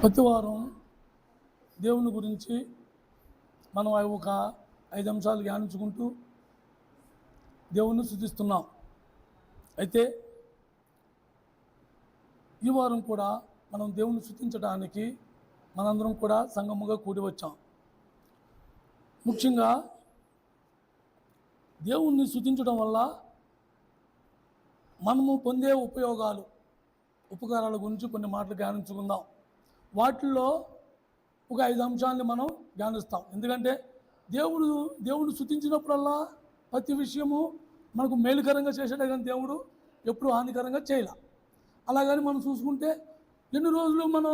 ప్రతి వారం దేవుని గురించి మనం ఒక 5 అంశాలు ధ్యానించుకుంటూ దేవుణ్ణి స్తుతిస్తున్నాం. అయితే ఈ వారం కూడా మనం దేవుణ్ణి స్తుతించడానికి మనందరం కూడా సంఘముగా కూడి వచ్చాం. ముఖ్యంగా దేవుణ్ణి స్తుతించడం వల్ల మనము పొందే ఉపకారాల గురించి కొన్ని మాటలు ధ్యానించుకుందాం. వాటిల్లో ఒక 5 అంశాలని మనం ధ్యానిస్తాం. ఎందుకంటే దేవుడు స్తుతించినప్పుడల్లా ప్రతి విషయము మనకు మేలుకరంగా చేసేటే కానీ దేవుడు ఎప్పుడు హానికరంగా చేయలే. అలాగని మనం చూసుకుంటే ఎన్ని రోజులు మనం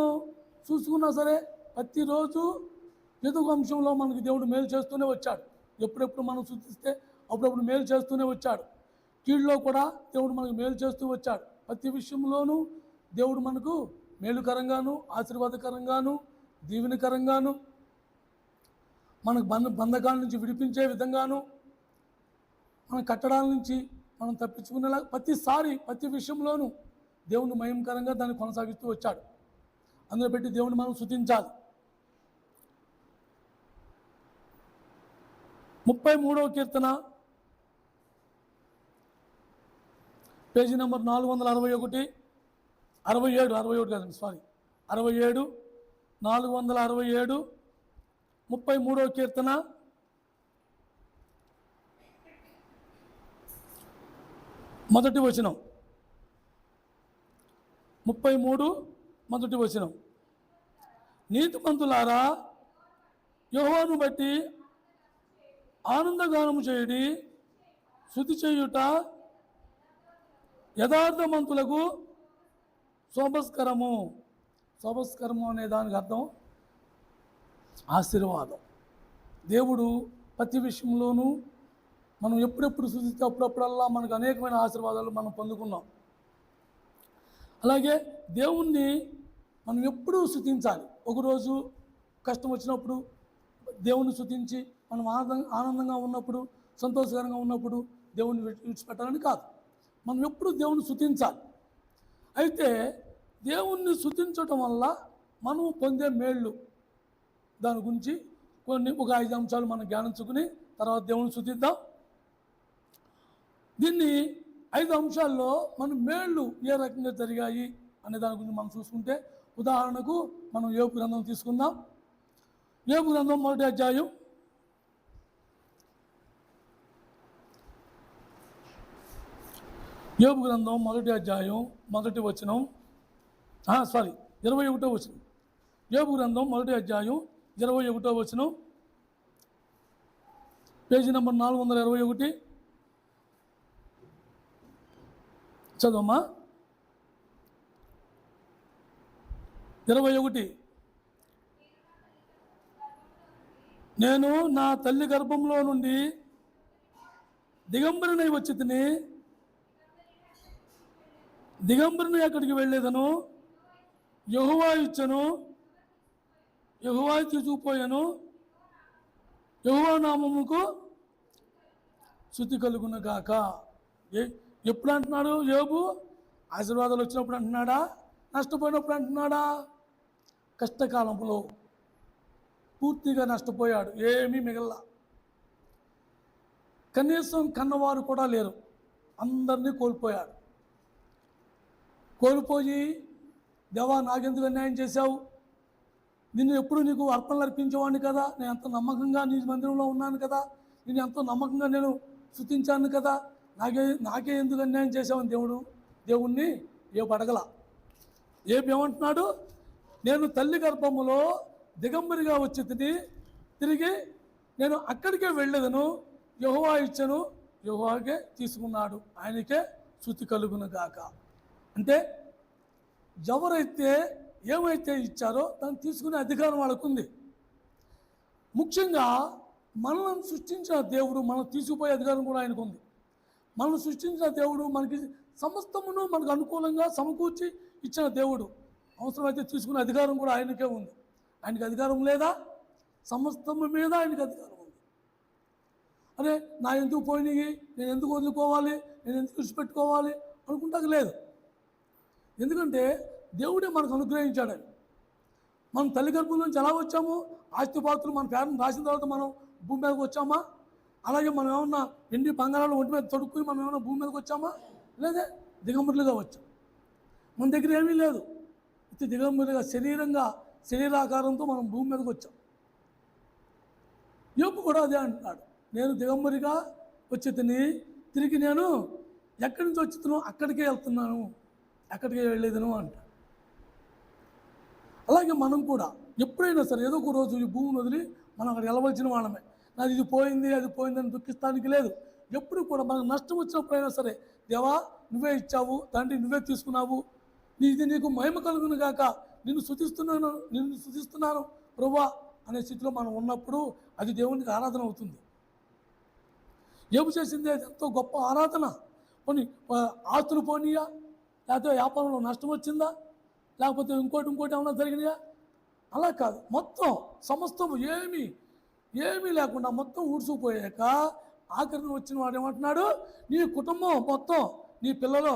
చూసుకున్నా సరే ప్రతిరోజు ఏదో ఒక అంశంలో మనకి దేవుడు మేలు చేస్తూనే వచ్చాడు. ఎప్పుడెప్పుడు మనం స్తుతిస్తే అప్పుడప్పుడు మేలు చేస్తూనే వచ్చాడు. కీడులో కూడా దేవుడు మనకు మేలు చేస్తూ వచ్చాడు. ప్రతి విషయంలోనూ దేవుడు మనకు మేలుకరంగాను, ఆశీర్వాదకరంగాను, దీవెనకరంగాను, మనకు బంధకాల నుంచి విడిపించే విధంగాను, మన కట్టడాల నుంచి మనం తప్పించుకునేలా ప్రతి విషయంలోనూ దేవుని మహిమకరంగా దాన్ని కొనసాగిస్తూ వచ్చాడు. అందులో పెట్టి దేవుని మనం స్తుతించాలి. 33వ కీర్తన పేజీ నెంబర్ 461, 67 కాదండి, 67, 467, 33వ కీర్తన మొదటి వచనం. 33 మొదటి వచనం. నీతిమంతులారా యెహోవాను బట్టి ఆనందగానము చేయుడి, స్తుతి చేయుట యథార్థమంతులకు శోభస్కరము. శోభస్కరము అనే దానికి అర్థం ఆశీర్వాదం. దేవుడు ప్రతి విషయంలోనూ మనం ఎప్పుడెప్పుడు స్తుతిస్తే అప్పుడప్పుడల్లా మనకు అనేకమైన ఆశీర్వాదాలు మనం పొందుకున్నాం. అలాగే దేవుణ్ణి మనం ఎప్పుడూ స్తుతించాలి. ఒకరోజు కష్టం వచ్చినప్పుడు దేవుణ్ణి స్తుతించి మనం ఆనందంగా ఉన్నప్పుడు, సంతోషకరంగా ఉన్నప్పుడు దేవుణ్ణి విడిచిపెట్టాలని కాదు. మనం ఎప్పుడు దేవుణ్ణి స్తుతించాలి. అయితే దేవుణ్ణి స్తుతించడం వల్ల మనం పొందే మేళ్ళు దాని గురించి ఒక 5 అంశాలు మనం ధ్యానించుకుని తర్వాత దేవుణ్ణి స్తుతిద్దాం. దీన్ని 5 అంశాల్లో మన మేళ్ళు ఏ రకంగా జరిగాయి అనే దాని గురించి మనం చూసుకుంటే, ఉదాహరణకు మనం యోబు గ్రంథం తీసుకుందాం. యోబు గ్రంథం మొదటి అధ్యాయం 21వ వచనం. 21వ వచనం. యోబు గ్రంథం మొదటి అధ్యాయం 21వ వచనం, పేజీ నెంబర్ 421. చదవమ్మా. 21. నేను నా తల్లి గర్భంలో నుండి దిగంబరినై వచ్చి తిని, దిగంబరిని ఎక్కడికి వెళ్ళేదను, యెహోవా ఇచ్చను, యెహోవా తీసుకుపోయాను, యెహోవా నామముకు స్తుతి కలుగును గాక. ఎప్పుడు అంటున్నాడు యోబు? ఆశీర్వాదాలు వచ్చినప్పుడు అంటున్నాడా? నష్టపోయినప్పుడు అంటున్నాడా? కష్టకాలంలో పూర్తిగా నష్టపోయాడు, ఏమీ మిగల. కనీసం కన్నవారు కూడా లేరు, అందరినీ కోల్పోయాడు. కోల్పోయి దేవా నాకెందుకు అన్యాయం చేశావు, నిన్ను ఎప్పుడు నీకు అర్పణలు అర్పించేవాడిని కదా, నేను ఎంతో నమ్మకంగా నీ మందిరంలో ఉన్నాను కదా, నేను ఎంతో నమ్మకంగా నేను స్తుతించాను కదా, నాకే ఎందుకు అన్యాయం చేశావని దేవుణ్ణి అడగల. ఏమంటున్నాడు? నేను తల్లి గర్భములో దిగంబరిగా వచ్చి తిరిగి నేను అక్కడికే వెళ్ళేదను, యెహోవా ఇచ్చను, యెహోవాకే తీసుకున్నాడు, ఆయనకే స్తుతి కలుగును గాక. అంటే ఎవరైతే ఏమైతే ఇచ్చారో దాన్ని తీసుకునే అధికారం వాళ్ళకుంది. ముఖ్యంగా మనల్ని సృష్టించిన దేవుడు మనం తీసుకుపోయే అధికారం కూడా ఆయనకు ఉంది. మనల్ని సృష్టించిన దేవుడు మనకి సమస్తమును మనకు అనుకూలంగా సమకూర్చి ఇచ్చిన దేవుడు. అవసరమైతే తీసుకునే అధికారం కూడా ఆయనకే ఉంది. ఆయనకి అధికారం లేదా? సమస్తము మీద ఆయనకి అధికారం ఉంది. అరే నా ఎందుకు పోయినాయి, నేను ఎందుకు వదులుకోవాలి, నేను ఎందుకు విడిచిపెట్టుకోవాలి అనుకుంటాక లేదు. ఎందుకంటే దేవుడే మనకు అనుగ్రహించాడని. మనం తల్లి గర్భం నుంచి ఎలా వచ్చాము? ఆస్తిపాస్తులు మన పేరెంట్ రాసిన తర్వాత మనం భూమి మీదకి వచ్చామా? అలాగే మనం ఏమన్నా ఎండి బంగారాలు ఒంటి మీద తొడుక్కుని మనం ఏమన్నా భూమి మీదకి వచ్చామా? లేదే, దిగంబరులుగా వచ్చాం. మన దగ్గర ఏమీ లేదు. ఇది దిగంబరులుగా శరీరాకారంతో మనం భూమి మీదకి వచ్చాం. యోబు కూడా అదే అంటున్నాడు, నేను దిగంబరిగా వచ్చి తిరిగి నేను ఎక్కడి నుంచి వచ్చుతున్నాను అక్కడికే వెళ్తున్నాను, ఎక్కడికే వెళ్ళేదను అంటాడు. అలాగే మనం కూడా ఎప్పుడైనా సరే ఏదో ఒక రోజు ఈ భూమిని వదిలి మనం అక్కడ వెళ్ళవలసిన వాళ్ళమే. నాది ఇది పోయింది అది పోయిందని దుఃఖిస్తానికి లేదు. ఎప్పుడు కూడా మనకు నష్టం వచ్చినప్పుడైనా సరే, దేవా నువ్వే ఇచ్చావు తండ్రి, నువ్వే తీసుకున్నావు, ఇది నీకు మహిమ కలుగును గాక, నిన్ను స్తుతిస్తున్నాను ప్రభువా అనే స్థితిలో మనం ఉన్నప్పుడు అది దేవునికి ఆరాధన అవుతుంది. యోబు చేసింది ఎంతో గొప్ప ఆరాధన. కొన్ని ఆస్తులు పోనీయా, లేకపోతే వ్యాపారంలో నష్టం వచ్చిందా, లేకపోతే ఇంకోటి ఏమన్నా జరిగినాయా? అలా కాదు, మొత్తం సమస్తం ఏమీ లేకుండా మొత్తం ఊడ్చుకుపోయాక ఆఖరిని వచ్చిన వాడు ఏమంటున్నాడు, నీ కుటుంబం మొత్తం, నీ పిల్లలు,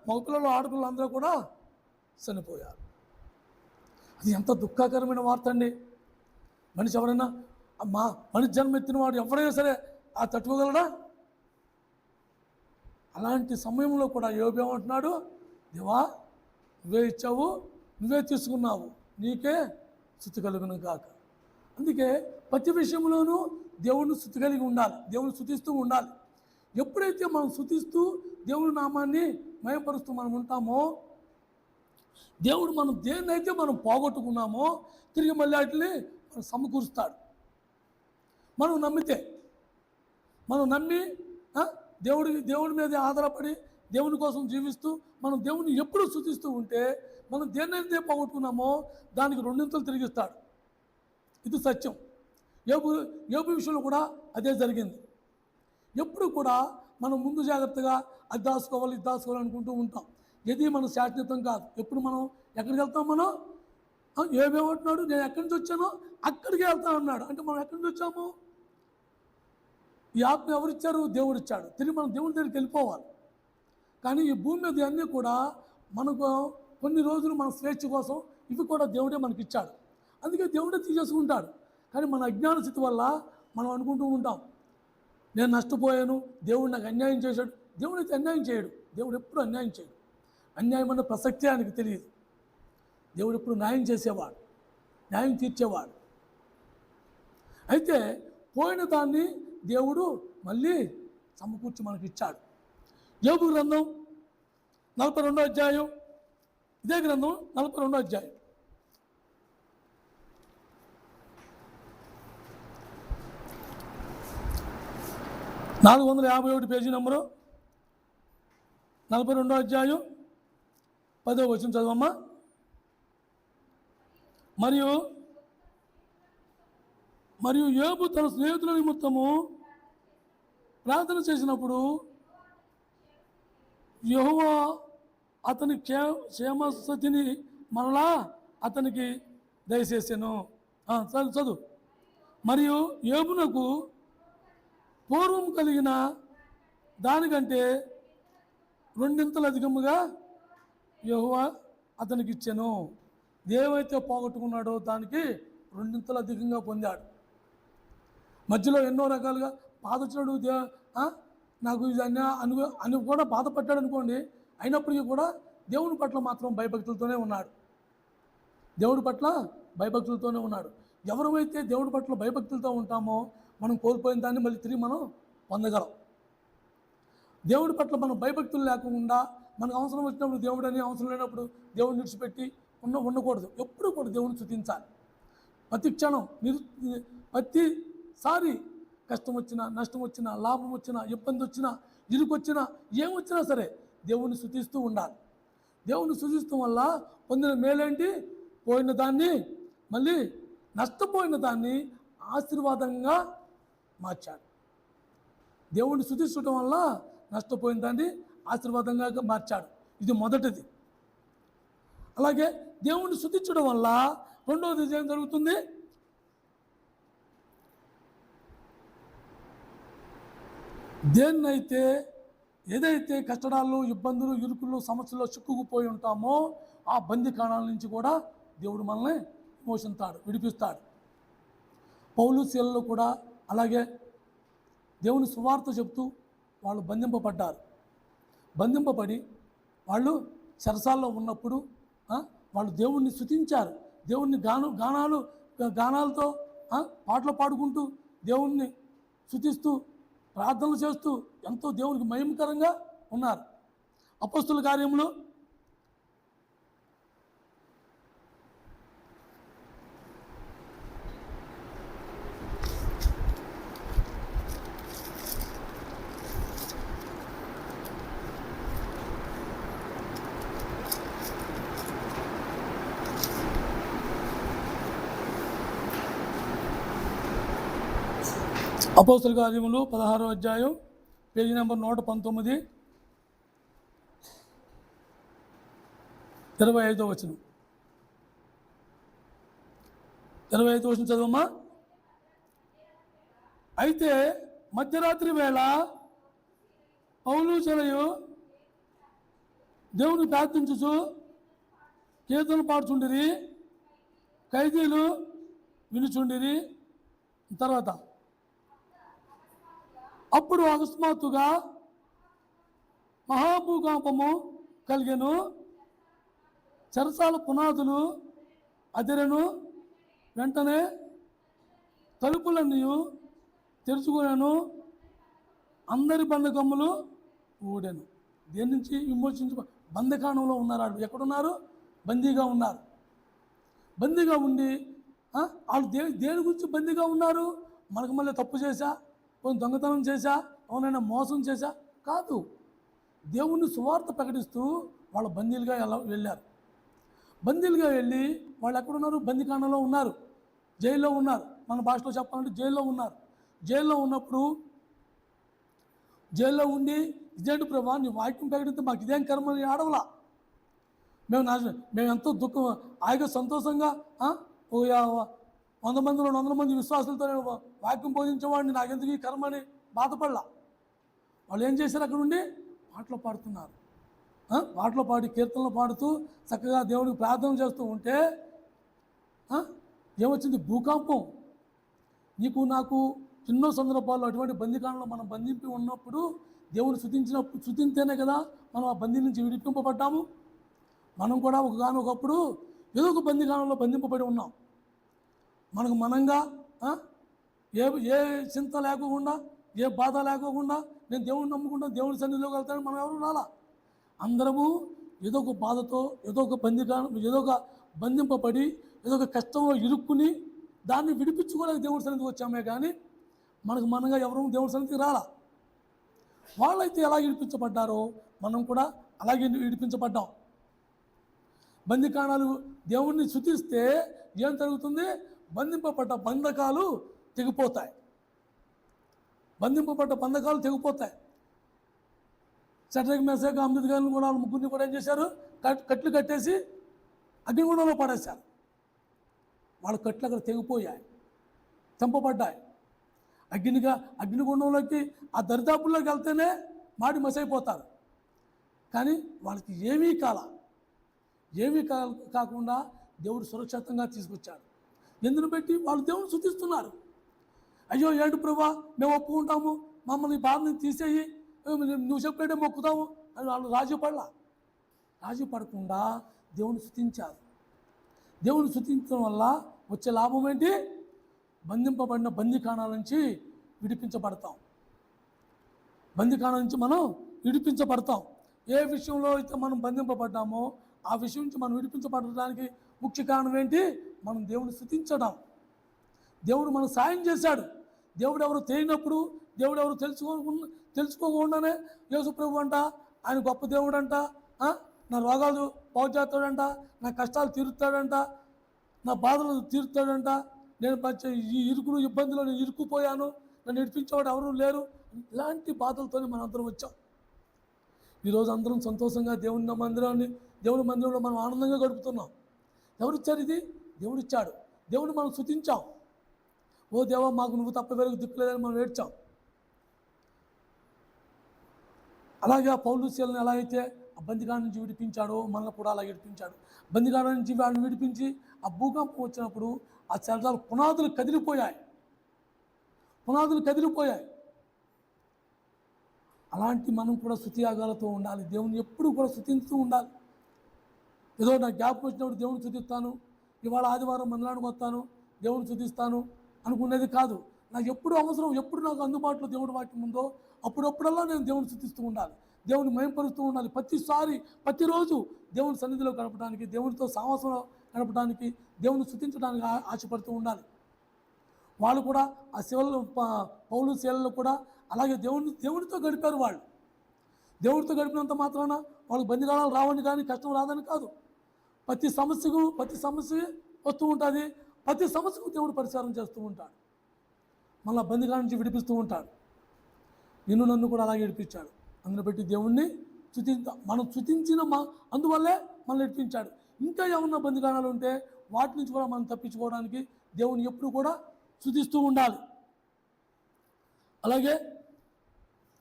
మగపిల్లలు ఆడపిల్లలు అందరూ కూడా చనిపోయారు. అది ఎంత దుఃఖకరమైన వార్త అండి. మనిషి ఎవరైనా మనిషి జన్మెత్తిన వాడు ఎవరైనా సరే తట్టుకోగలడా? అలాంటి సమయంలో కూడా యోబు ఏమంటున్నాడు, దేవా నువ్వే ఇచ్చావు, నువ్వే తీసుకున్నావు, నీకే స్తుతి కలుగును గాక. అందుకే ప్రతి విషయంలోనూ దేవుడిని స్తుతి కలిగి ఉండాలి, దేవుని స్తుతిస్తూ ఉండాలి. ఎప్పుడైతే మనం స్తుతిస్తూ దేవుని నామాన్ని మహిమపరుస్తూ మనం ఉంటామో, దేవుడు మనం దేన్నైతే మనం పోగొట్టుకున్నామో తిరిగి మళ్ళీ వాటిని మనం సమకూరుస్తాడు. మనం నమ్మి దేవుడి మీద ఆధారపడి దేవుని కోసం జీవిస్తూ మనం దేవుని ఎప్పుడు స్తుతిస్తూ ఉంటే మనం దేన్నైతే పోగొట్టుకున్నామో దానికి రెండింతలు తిరిగిస్తాడు. ఇది సత్యం. యోబు విషయంలో కూడా అదే జరిగింది. ఎప్పుడు కూడా మనం ముందు జాగ్రత్తగా అది దాచుకోవాలి ఇది దాచుకోవాలి అనుకుంటూ ఉంటాం. ఇది మన శాశ్వతం కాదు. ఎప్పుడు మనం ఎక్కడికి వెళ్తాం? మనం ఏమేమంటున్నాడు, నేను ఎక్కడి నుంచి వచ్చానో అక్కడికి వెళ్తాను అన్నాడు. అంటే మనం ఎక్కడి నుంచి వచ్చాము? ఈ ఆత్మ ఎవరిచ్చారు? దేవుడు ఇచ్చాడు. తిరిగి మనం దేవుడి దగ్గరికి వెళ్ళిపోవాలి. కానీ ఈ భూమి మీద అన్నీ కూడా మనకు కొన్ని రోజులు మన స్వేచ్ఛ కోసం ఇవి కూడా దేవుడే మనకి ఇచ్చాడు. అందుకే దేవుడే తీసేసుకుంటాడు. కానీ మన అజ్ఞాన స్థితి వల్ల మనం అనుకుంటూ ఉంటాం, నేను నష్టపోయాను, దేవుడు నాకు అన్యాయం చేశాడు. దేవుడు అయితే అన్యాయం చేయడు. దేవుడు ఎప్పుడు అన్యాయం చేయడు. అన్యాయం అన్న ప్రసక్తే ఆయనకు తెలియదు. దేవుడు ఎప్పుడు న్యాయం చేసేవాడు, న్యాయం తీర్చేవాడు. అయితే పోయిన దాన్ని దేవుడు మళ్ళీ సమకూర్చి మనకి ఇచ్చాడు. యోబు గ్రంథం 42వ అధ్యాయం, ఇదే గ్రంథం 42వ అధ్యాయం 451 పేజీ నెంబరు, 42వ అధ్యాయం 10వ వచనం చదవమ్మా. మరియు యోబు తన స్నేహితుల నిమిత్తము ప్రార్థన చేసినప్పుడు యెహోవా అతని క్షేమస్థితిని మరలా అతనికి దయచేసెను. చదువు. మరియు యోబునకు పూర్వం కలిగిన దానికంటే రెండింతలు అధికముగా యెహోవా అతనికి ఇచ్చెను. ఏవైతే పోగొట్టుకున్నాడో దానికి రెండింతలు అధికంగా పొందాడు. మధ్యలో ఎన్నో రకాలుగా బాధ వచ్చినాడు, నాకు ఇది అని కూడా బాధపడ్డాడు అనుకోండి. అయినప్పటికీ కూడా దేవుని పట్ల మాత్రం భయభక్తులతోనే ఉన్నాడు. దేవుడి పట్ల భయభక్తులతోనే ఉన్నాడు. ఎవరైతే దేవుడి పట్ల భయభక్తులతో ఉంటామో మనం కోల్పోయిన దాన్ని మళ్ళీ తిరిగి మనం పొందగలం. దేవుడి పట్ల మనం భయభక్తులు లేకుండా మనకు అవసరం వచ్చినప్పుడు దేవుడు అని, అవసరం లేనప్పుడు దేవుడిని విడిచిపెట్టి ఉండకూడదు. ఎప్పుడు కూడా దేవుడిని స్తుతించాలి. ప్రతి క్షణం ప్రతిసారి కష్టం వచ్చినా, నష్టం వచ్చినా, లాభం వచ్చినా, ఇబ్బంది వచ్చినా, ఇరుకొచ్చినా, ఏమొచ్చినా సరే దేవుణ్ణి స్తుతిస్తూ ఉండాలి. దేవుణ్ణి స్తుతిస్తూ వల్ల పొందిన మేలేంటి? పోయిన దాన్ని మళ్ళీ నష్టపోయిన దాన్ని ఆశీర్వాదంగా మార్చాడు. దేవుణ్ణి స్తుతించడం వల్ల నష్టపోయిన దాన్ని ఆశీర్వాదంగా మార్చాడు. ఇది మొదటిది. అలాగే దేవుణ్ణి స్తుతించడం వల్ల రెండవది ఏం జరుగుతుంది? ఏదైతే కష్టడాల్లో, ఇబ్బందులు, ఇరుకుల్లో, సమస్యల్లో చిక్కుకుపోయి ఉంటామో ఆ బందికాణాల నుంచి కూడా దేవుడు మనల్ని విడిపిస్తాడు. పౌలు శీలలు కూడా అలాగే దేవుని సువార్త చెప్తూ వాళ్ళు బంధింపబడి వాళ్ళు చెరసాల్లో ఉన్నప్పుడు వాళ్ళు దేవుణ్ణి స్తుతించారు. దేవుణ్ణి గానాలతో పాటలు పాడుకుంటూ దేవుణ్ణి స్తుతిస్తూ ప్రార్థనలు చేస్తూ ఎంతో దేవునికి మహిమకరంగా ఉన్నారు. అపొస్తలుల కార్యములు 16వ అధ్యాయం పేజీ నెంబర్ 119 25వ వచనం. 25వ వచనం చదవమ్మా. అయితే మధ్యరాత్రి వేళ పౌలు శీలయు దేవుని ప్రార్థించుచు కీర్తనలు పాడుచుండిరి, ఖైదీలు వినుచుండిరి. తర్వాత అప్పుడు అకస్మాత్తుగా మహాభూకంపము కలిగెను, చెరసాల పునాదులు అదిరెను, వెంటనే తలుపులన్నీ తెరుచుకున్నాను, అందరి బంధకములు ఊడాను. దేని నుంచి విమోచించ బంధకాణంలో ఉన్నారు. ఎక్కడున్నారు? బందీగా ఉన్నారు. బందీగా ఉండి వాళ్ళు దేని గురించి బందీగా ఉన్నారు? మనకు మళ్ళీ తప్పు చేశా, దొంగతనం చేశా, అవునైనా మోసం చేశా కాదు. దేవుణ్ణి సువార్త ప్రకటిస్తూ వాళ్ళ బందీలుగా వెళ్ళారు. బందీలుగా వెళ్ళి వాళ్ళు ఎక్కడున్నారు? బందీకాణంలో ఉన్నారు, జైల్లో ఉన్నారు. మన భాషలో చెప్పాలంటే జైల్లో ఉన్నారు. జైల్లో ఉన్నప్పుడు జైల్లో ఉండి ఇదేంటి ప్రభా నీ వాక్యం ప్రకటిస్తే మాకు ఇదేం కర్మ అని ఆడవలా. మేము ఎంతో దుఃఖం హాయిగా సంతోషంగా 100 మంది విశ్వాసులతో నేను వాక్యం బోధించేవాడిని, నాకెందుకు ఈ కర్మ అని బాధపడలా. వాళ్ళు ఏం చేశారు? అక్కడ ఉండి పాటలు పాడుతున్నారు. పాటలు పాడి కీర్తనలు పాడుతూ చక్కగా దేవుడికి ప్రార్థన చేస్తూ ఉంటే ఏమొచ్చింది? భూకంపం. నీకు నాకు ఎన్నో సందర్భాల్లో అటువంటి బందీకాలంలో మనం బంధింపి ఉన్నప్పుడు దేవుని స్తుతింతేనే కదా మనం ఆ బందీ నుంచి విడిపింపబడ్డాము. మనం కూడా ఒకప్పుడు ఏదో ఒక బందీకాలంలో బంధింపబడి ఉన్నాం. మనకు మనంగా ఏ చింత లేకోకుండా, ఏ బాధ లేకోకుండా నేను దేవుడిని నమ్ముకుంటా, దేవుడి సన్నిధిలోకి వెళ్తాను మనం ఎవరు రాలా. అందరము ఏదో ఒక బాధతో, ఏదో ఒక బంధింపబడి, ఏదో ఒక కష్టంలో ఇరుక్కుని దాన్ని విడిపించుకోలేక దేవుడి సన్నిధికి వచ్చామే కానీ మనకు మనంగా ఎవరు దేవుడి సన్నిధికి రాలా. వాళ్ళైతే ఎలా విడిపించబడ్డారో మనం కూడా అలాగే విడిపించబడ్డాం. బందికాణాలు దేవుణ్ణి స్తుతిస్తే ఏం జరుగుతుంది? బంధింపబడ్డ బంధకాలు తెగిపోతాయి. షడ్రక్ మెషక్ అబేద్నెగోను కూడా ముగ్గురిని కూడా ఏం చేశారు? కట్లు కట్టేసి అగ్నిగుండంలో పడేశారు. వాళ్ళ కట్లు అక్కడ తెగిపోయాయి, చంపబడ్డాయి. అగ్నిగుండంలోకి ఆ దరిదాపుల్లోకి వెళ్తేనే మాడి మసైపోతారు. కానీ వాళ్ళకి ఏమీ కాకుండా దేవుడు సురక్షితంగా తీసుకొచ్చాడు. ఎందును బట్టి వాళ్ళు దేవుని స్తుతిస్తున్నారు. అయ్యో ఏంటి ప్రభా మేము ఒప్పుకుంటాము, మమ్మల్ని బాధని తీసేయి, నువ్వు చెప్పేటే మొక్కుతాము అని వాళ్ళు రాజీ పడకుండా దేవుని స్తుతించారు. దేవుని స్తుతించడం వల్ల వచ్చే లాభం ఏంటి? బంధింపబడిన బందీకాణాల నుంచి విడిపించబడతాం. మనం విడిపించబడతాం. ఏ విషయంలో అయితే మనం బంధింపబడ్డామో ఆ విషయం నుంచి మనం విడిపించబడడానికి ముఖ్య కారణం ఏంటి? మనం దేవుని స్తుతించడం. దేవుడు మనకు సాయం చేశాడు. దేవుడు ఎవరు తెలియనప్పుడు, దేవుడు ఎవరు తెలుసుకోకుండానే యేసు ప్రభు అంట, ఆయన గొప్ప దేవుడు అంట, నా రోగాలు బాగు చేస్తాడంట, నా కష్టాలు తీరుస్తాడంట, నా బాధలు తీరుస్తాడంట, నేను ఈ ఇబ్బందులు నేను ఇరుక్కుపోయాను, నన్ను నడిపించేవాడు ఎవరు లేరు. ఇలాంటి బాధలతోనే మనం అందరం వచ్చాం. ఈరోజు అందరం సంతోషంగా దేవుని మందిరంలో మనం ఆనందంగా గడుపుతున్నాం. ఎవరిచ్చారు ఇది? దేవుడిచ్చాడు. దేవుడు మనం స్తుతించాం. ఓ దేవా మాకు నువ్వు తప్ప వేరకు దిక్కులేదని మనం ఏడ్చాం. అలాగే పౌలు శీలను ఎలా అయితే ఆ బందికాడ నుంచి విడిపించాడో మనల్ని కూడా అలా విడిపించాడు. బందికాడ నుంచి వాళ్ళని విడిపించి ఆ భూకంపం వచ్చినప్పుడు ఆ శరీరాలు పునాదులు కదిలిపోయాయి. అలాంటి మనం కూడా స్తుతియాగాలతో ఉండాలి. దేవుని ఎప్పుడు కూడా స్తుతిస్తూ ఉండాలి. ఏదో నాకు జ్ఞాపకం వచ్చినప్పుడు దేవుని స్తుతిస్తాను, ఇవాళ ఆదివారం మందిరానికి వస్తాను దేవుని స్తుతిస్తాను అనుకునేది కాదు. నాకు ఎప్పుడు అవసరం, ఎప్పుడు నాకు అందుబాటులో దేవుడి వాక్యం ఉందో అప్పుడప్పుడల్లా నేను దేవుని స్తుతిస్తూ ఉండాలి, దేవుని మహిమపరుస్తూ ఉండాలి. ప్రతిసారి ప్రతిరోజు దేవుని సన్నిధిలో గడపడానికి, దేవునితో సహవాసంలో గడపడానికి, దేవుని స్తుతించడానికి ఆశపడుతూ ఉండాలి. వాళ్ళు కూడా ఆ శివలు పౌలు శీలలో కూడా అలాగే దేవునితో గడిపారు. వాళ్ళు దేవుడితో గడిపినంత మాత్రాన వాళ్ళకి బందికాలాలు రావని కానీ కష్టం రాదని కాదు. ప్రతి సమస్య వస్తూ ఉంటుంది. ప్రతి సమస్యకు దేవుడు పరిష్కారం చేస్తూ ఉంటాడు. మళ్ళీ బందికాల నుంచి విడిపిస్తూ ఉంటాడు. నన్ను కూడా అలాగే విడిపించాడు. అందులో పెట్టి దేవుణ్ణి మనం స్తుతించిన అందువల్లే మనల్ని విడిపించాడు. ఇంకా ఏమన్నా బందికాణాలు ఉంటే వాటి నుంచి కూడా మనం తప్పించుకోవడానికి దేవుని ఎప్పుడు కూడా స్తుతిస్తూ ఉండాలి. అలాగే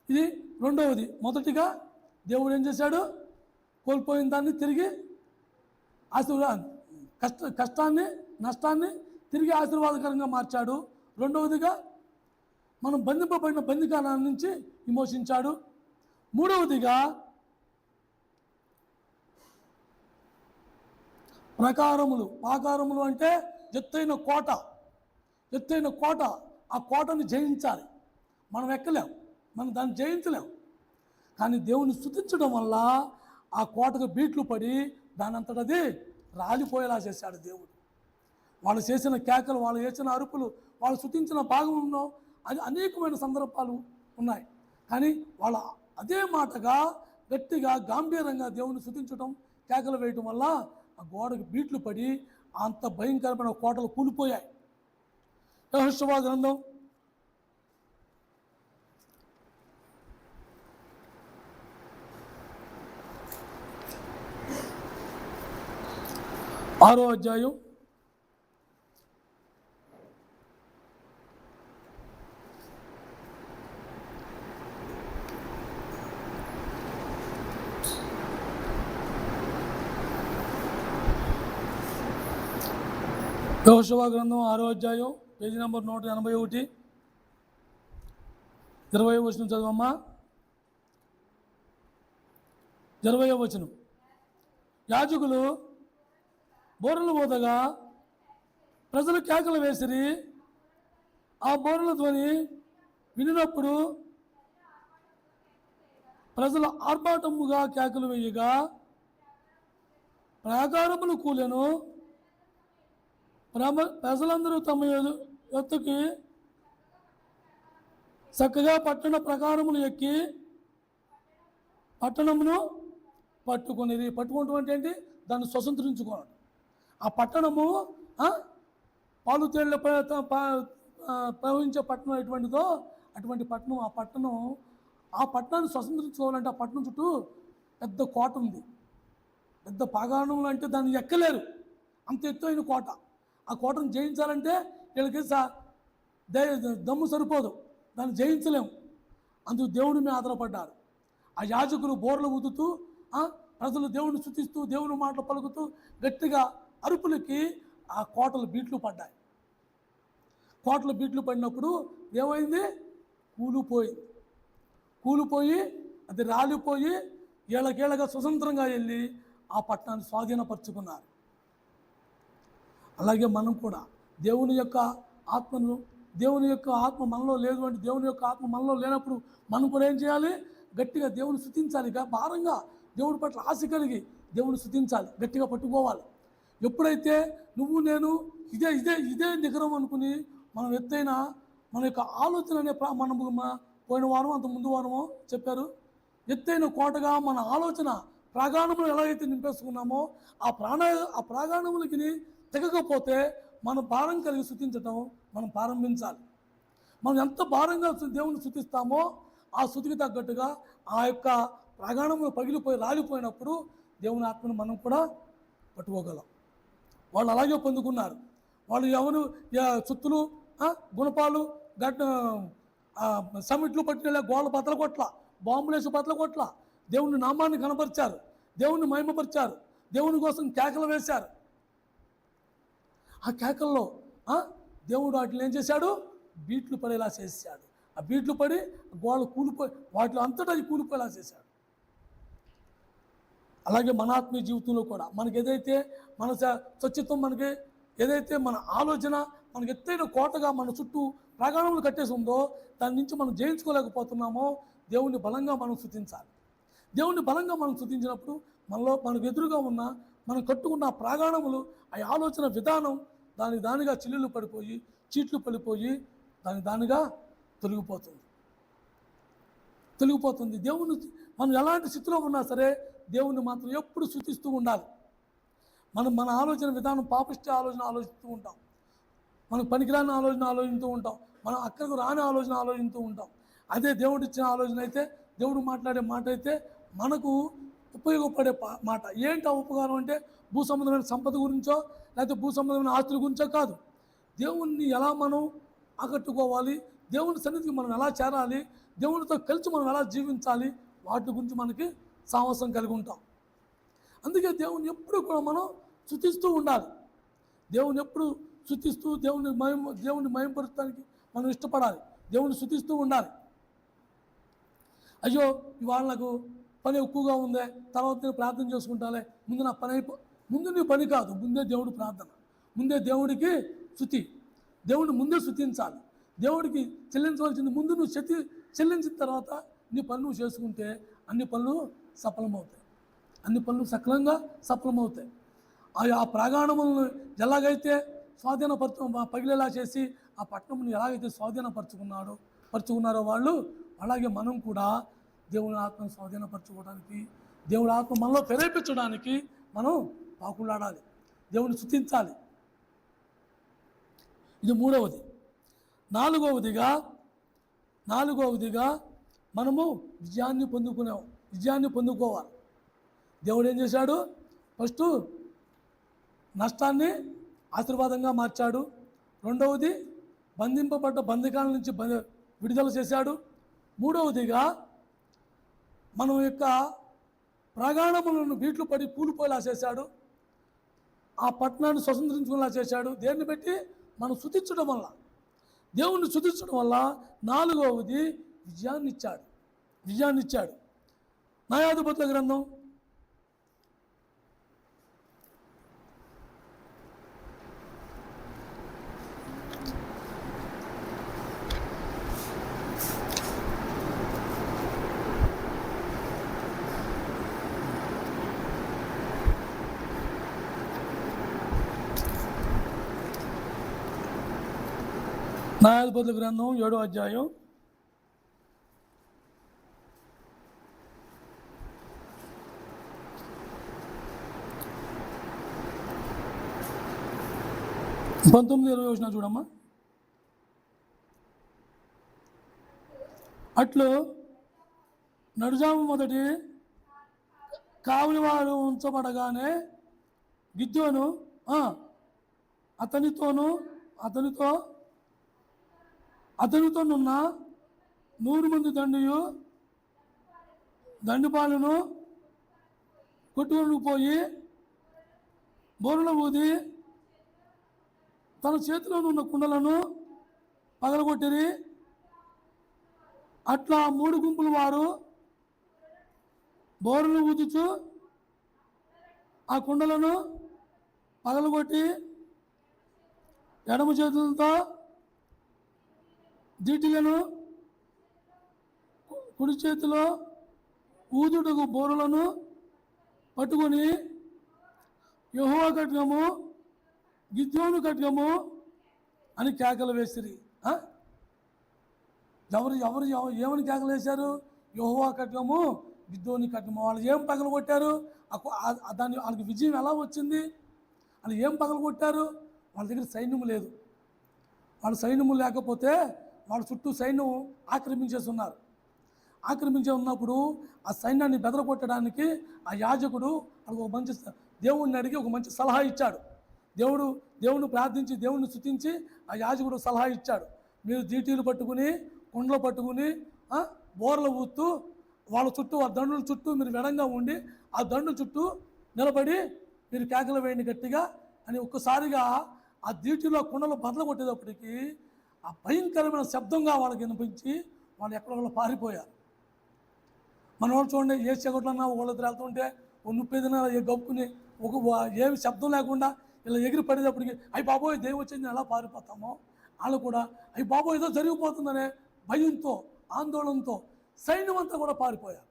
ఇది రెండవది. మొదటిగా దేవుడు ఏం చేశాడు? కోల్పోయిన దాన్ని తిరిగి కష్టాన్ని నష్టాన్ని తిరిగి ఆశీర్వాదకరంగా మార్చాడు. రెండవదిగా మనం బంధింపబడిన బందికాల నుంచి విమోచించాడు. మూడవదిగా ప్రాకారములు అంటే ఎత్తైన కోట. ఆ కోటను జయించాలి. మనం ఎక్కలేం, మనం దాన్ని జయించలేం. కానీ దేవుని స్తుతించడం వల్ల ఆ కోటకు బీట్లు పడి దానంతటది రాలిపోయేలా చేశాడు దేవుడు. వాళ్ళు చేసిన కేకలు, వాళ్ళు చేసిన అరుపులు, వాళ్ళు స్తుతించిన భాగంలో అది అనేకమైన సందర్భాలు ఉన్నాయి. కానీ వాళ్ళ అదే మాటగా గట్టిగా గాంభీర్యంగా దేవుని స్తుతించడం, కేకలు వేయటం వల్ల ఆ గోడకు బీట్లు పడి అంత భయంకరమైన కోటలు కూలిపోయాయి. యెహోషువ గ్రంథం 6వ అధ్యాయం 6వ అధ్యాయం పేజీ నెంబర్ 181 20వ వచనం చదవమ్మా. 20వ వచనం. యాజకులు బోరలు మోతగా ప్రజలు కేకలు వేసిరి. ఆ బోరల ధ్వని వినినప్పుడు ప్రజలు ఆర్భాటముగా కేకలు వేయగా ప్రాకారములు కూలెను. ప్రజలందరూ తమ ఎత్తుకి చక్కగా పట్టణ ప్రకారములు ఎక్కి పట్టణమును పట్టుకునేది. పట్టుకోవటం అంటే ఏంటి? దాన్ని స్వతంత్రించుకోవడం. ఆ పట్టణము పాలు తేళ్ల ప్రవహించే పట్టణం ఎటువంటిదో అటువంటి పట్టణం. ఆ పట్టణాన్ని స్వతంత్రించుకోవాలంటే ఆ పట్టణం చుట్టూ పెద్ద కోట ఉంది. పెద్ద పాగాణములు అంటే దాన్ని ఎక్కలేరు, అంత ఎత్తైన కోట. ఆ కోటను జయించాలంటే వీళ్ళకి దమ్ము సరిపోదు, దాన్ని జయించలేము. అందుకు దేవుడి మీద ఆధారపడ్డారు. ఆ యాజకులు బోర్లు ఊదుతూ ప్రజలు దేవుని స్తుతిస్తూ దేవుని మాటలు పలుకుతూ గట్టిగా అరుపులకి ఆ కోటలు బీట్లు పడ్డాయి. కోటలు బీట్లు పడినప్పుడు ఏమైంది? కూలిపోయి అది రాలిపోయి ఏళ్ళకేళ్ళగా స్వతంత్రంగా వెళ్ళి ఆ పట్టణాన్ని స్వాధీనపరుచుకున్నారు. అలాగే మనం కూడా దేవుని యొక్క ఆత్మ మనలో లేదు అంటే దేవుని యొక్క ఆత్మ మనలో లేనప్పుడు మనం కూడా ఏం చేయాలి? గట్టిగా దేవుని స్తుతించాలి. భారంగా దేవుడి పట్ల ఆశ కలిగి దేవుని స్తుతించాలి, గట్టిగా పట్టుకోవాలి. ఎప్పుడైతే నువ్వు నేను ఇదే నిగరం అనుకుని మనం ఎత్తైన మన యొక్క ఆలోచన అనే మనము పోయిన వారం అంత ముందు వారమో చెప్పారు, ఎత్తైన కోటగా మన ఆలోచన ప్రాగాణములు ఎలా అయితే నింపేసుకున్నామో ఆ ప్రాగాణములకి తెగకపోతే మనం భారం కలిగి స్తుతించటం మనం ప్రారంభించాలి. మనం ఎంత భారంగా దేవుని స్తుతిస్తామో ఆ స్తుతికి తగ్గట్టుగా ఆ యొక్క ప్రాగాణములు పగిలిపోయి రాలిపోయినప్పుడు దేవుని ఆత్మను మనం కూడా పట్టుకోగలం. వాళ్ళు అలాగే పొందుకున్నారు. వాళ్ళు ఎవరు చుత్తులు గుణపాలు సమిట్లు పట్టిన గోళ్ళ బతల కొట్ల, బాంబులేసి బతల కొట్ల దేవుని నామాన్ని కనపరిచారు. దేవుణ్ణి మహిమపరిచారు, దేవుని కోసం కేకలు వేశారు. ఆ కేకల్లో దేవుడు వాటిని ఏం చేశాడు? బీట్లు పడేలా చేశాడు. ఆ బీట్లు పడి గోడలు కూలిపోయి వాటిలో అంతటా కూలిపోయేలా చేశాడు. అలాగే మన ఆత్మీయ జీవితంలో కూడా మనకి ఏదైతే మన స్వచ్ఛత్వం, మనకి ఏదైతే మన ఆలోచన మనకి ఎత్తైన కోటగా మన చుట్టూ ప్రాంగణములు కట్టేసి ఉందో దాని నుంచి మనం జయించుకోలేకపోతున్నామో దేవుణ్ణి బలంగా మనం స్తుతించాలి. దేవుణ్ణి బలంగా మనం స్తుతించినప్పుడు మనకు ఎదురుగా ఉన్న మనం కట్టుకున్న ప్రాంగణములు, ఆ ఆలోచన విధానం దానిగా చిల్లులు పడిపోయి, చీట్లు పడిపోయి దానిగా తొలగిపోతుంది. దేవుని మనం ఎలాంటి స్థితిలో ఉన్నా సరే దేవుణ్ణి మాత్రం ఎప్పుడు స్తుతిస్తూ ఉండాలి. మన ఆలోచన విధానం పాపిష్టి ఆలోచన ఆలోచిస్తూ ఉంటాం, మనకు పనికిరాని ఆలోచన ఆలోచిస్తూ ఉంటాం, మనం అక్కడికి రాని ఆలోచన ఆలోచిస్తూ ఉంటాం. అదే దేవుడు ఇచ్చిన ఆలోచన అయితే, దేవుడు మాట్లాడే మాట అయితే మనకు ఉపయోగపడే మాట. ఏంటి ఆ ఉపకారం అంటే భూ సంబంధమైన సంపద గురించో లేకపోతే భూ సంబంధమైన ఆస్తుల గురించో కాదు. దేవుణ్ణి ఎలా మనం ఆకట్టుకోవాలి, దేవుని సన్నిధికి మనం ఎలా చేరాలి, దేవునితో కలిసి మనం ఎలా జీవించాలి, వాటి గురించి మనకి సాహసం కలిగి ఉంటాం. అందుకే దేవుని ఎప్పుడు కూడా మనం స్తుతిస్తూ ఉండాలి. దేవుని ఎప్పుడు స్తుతిస్తూ దేవుని మహిమపరచడానికి మనం ఇష్టపడాలి. దేవుని స్తుతిస్తూ ఉండాలి. అయ్యో ఇవాళ నాకు పని ఎక్కువగా ఉందే, తర్వాత నేను ప్రార్థన చేసుకుంటాలే, ముందు నా పని ముందు నీ పని కాదు, ముందే దేవుడు ప్రార్థన, ముందే దేవుడికి స్తుతి. దేవుడిని ముందే స్తుతించాలి. దేవుడికి చెల్లించవలసింది ముందు నువ్వు చెల్లించిన తర్వాత నీ పనులు నువ్వు చేసుకుంటే అన్ని పనులు సఫలమవుతాయి, అన్ని పనులు సకలంగా సఫలమవుతాయి. ఆ ప్రాంగణములను ఎలాగైతే పగిలేలా చేసి ఆ పట్టణమును ఎలాగైతే పరుచుకున్నారో వాళ్ళు, అలాగే మనం కూడా దేవుని ఆత్మను స్వాధీనపరచుకోవడానికి, దేవుని ఆత్మ మనలో ప్రేరేపించడానికి మనం పాకులాడాలి, దేవుని స్తుతించాలి. ఇది మూడవది. నాలుగవదిగా మనము విజయాన్ని పొందుకోవాలి. దేవుడు ఏం చేశాడు? ఫస్ట్ నష్టాన్ని ఆశీర్వాదంగా మార్చాడు. రెండవది బంధింపబడ్డ బంధకాల నుంచి విడుదల చేశాడు. మూడవదిగా మనం యొక్క ప్రాంగణములను బీట్లు పడి కూలిపోయేలా చేశాడు. ఆ పట్టణాన్ని స్వతంత్రించుకునేలా చేశాడు. దేన్ని బట్టి? మనం స్తుతించడం వల్ల, దేవుణ్ణి స్తుతించడం వల్ల. నాలుగవది విజయాన్ని ఇచ్చాడు. న్యాయాధిపతుల గ్రంథం 7వ అధ్యాయం 19-20 చూడమ్మా. అట్లు నడుజాము మొదటి కావలివాడు ఉంచబడగానే గిద్యోను అతనితోనున్న 100 మంది దండుపాలను కొట్టుకొని పోయి బోరుల ఊది తన చేతిలోనున్న కుండలను పగలగొట్టిరి. అట్లా 3 గుంపుల వారు బోరులు ఊదుచు ఆ కుండలను పగలగొట్టి ఎడమ చేతులతో దీటిలను, కుడి చేతిలో ఊదుటకు బోరులను పట్టుకొని యెహోవా ఖడ్గము, గిద్యోను ఖడ్గము అని కేకలు వేసిరి. ఎవరు ఏమని కేకలు వేశారు? యెహోవా ఖడ్గము, గిద్యోని ఖడ్గము. వాళ్ళు ఏం పగలు కొట్టారు? వాళ్ళకి విజయం ఎలా వచ్చింది? వాళ్ళు ఏం పగలు కొట్టారు? వాళ్ళ దగ్గర సైన్యము లేదు. వాళ్ళ సైన్యము లేకపోతే వాళ్ళ చుట్టూ సైన్యం ఆక్రమించే ఉన్నప్పుడు ఆ సైన్యాన్ని బెదరగొట్టడానికి ఆ యాజకుడు వాళ్ళకి ఒక మంచి దేవుణ్ణి అడిగి ఒక మంచి సలహా ఇచ్చాడు. దేవుని ప్రార్థించి దేవుణ్ణి స్తుతించి ఆ యాజకుడు సలహా ఇచ్చాడు. మీరు జీటీలు పట్టుకుని, కుండలు పట్టుకుని, బోర్లు ఊత్తూ వాళ్ళ చుట్టూ, ఆ దండుల చుట్టూ మీరు వెడంగా ఉండి ఆ దండు చుట్టూ నిలబడి మీరు కేకలు వేయండి గట్టిగా అని ఒక్కసారిగా ఆ దీటిలో కుండలు బదలు కొట్టేటప్పటికి ఆ భయంకరమైన శబ్దంగా వాళ్ళకి వినిపించి వాళ్ళు ఎక్కడో పారిపోయారు. మన వాళ్ళు చూడండి, ఏ చెగట్లన్నా వాళ్ళతో వెళ్తుంటే ఓ నుప్పేదైనా గప్పుకుని ఏమి శబ్దం లేకుండా ఇలా ఎగిరి పడేటప్పటికి అయ్యి బాబోయ్ దెయ్యం వచ్చింది ఎలా పారిపోతామో, వాళ్ళు కూడా అయ్యి బాబోయ్ ఏదో జరిగిపోతుందనే భయంతో ఆందోళనతో సైన్యం అంతా కూడా పారిపోయారు.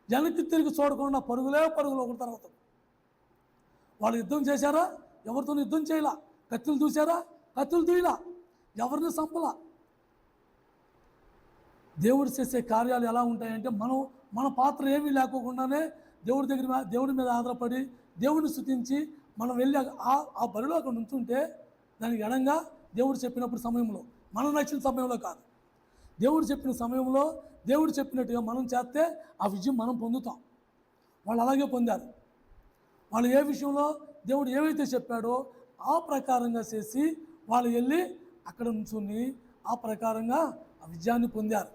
వెనక్కి తిరిగి చూడకుండా పరుగులు ఒకటి తర్వాత. వాళ్ళు యుద్ధం చేశారా? ఎవరితో యుద్ధం చేయలా. కత్తులు చూసారా? కత్తులు తీయలా. ఎవరిని సంపలా. దేవుడు చేసే కార్యాలు ఎలా ఉంటాయంటే మన పాత్ర ఏమీ లేకోకుండానే దేవుడి మీద ఆధారపడి దేవుడిని స్తుతించి మనం వెళ్ళి ఆ బరిలో అక్కడ నుంచుంటే దానికి ఎడంగా దేవుడు చెప్పినప్పుడు సమయంలో, మనం నచ్చిన సమయంలో కాదు, దేవుడు చెప్పిన సమయంలో దేవుడు చెప్పినట్టుగా మనం చేస్తే ఆ విజయం మనం పొందుతాం. వాళ్ళు అలాగే పొందారు. వాళ్ళు ఏ విషయంలో దేవుడు ఏవైతే చెప్పాడో ఆ ప్రకారంగా చేసి వాళ్ళు వెళ్ళి అక్కడ నుంచుని ఆ ప్రకారంగా ఆ విజయాన్ని పొందారు.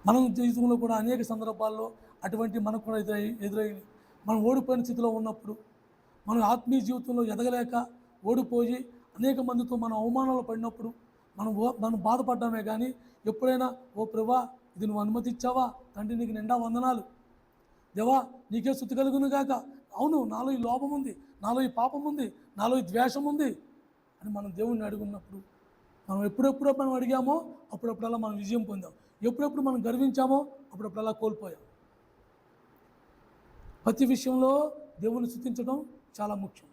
మనం జీవితంలో కూడా అనేక సందర్భాల్లో అటువంటి మనకు కూడా ఎదురయ్యి మనం ఓడిపోయిన స్థితిలో ఉన్నప్పుడు, మనం ఆత్మీయ జీవితంలో ఎదగలేక ఓడిపోయి అనేక మందితో మనం అవమానాలు పడినప్పుడు మనం బాధపడ్డామే. కానీ ఎప్పుడైనా ఓ ప్రభా ఇది నువ్వు అనుమతిచ్చావా తండ్రి, నీకు నిండా వందనాలు, దేవా నీకే స్తుతి కలుగును గాక, అవును నాలో ఈ లోపం ఉంది, నాలో ఈ పాపం ఉంది, నాలో ఈ ద్వేషం ఉంది అని మనం దేవుణ్ణి అడుగున్నప్పుడు, మనం ఎప్పుడెప్పుడు మనం అడిగామో అప్పుడప్పుడల్లా మనం విజయం పొందాం. ఎప్పుడెప్పుడు మనం గర్వించామో అప్పుడప్పుడల్లా కోల్పోయాం. ప్రతి విషయంలో దేవుని స్తుతించడం చాలా ముఖ్యం.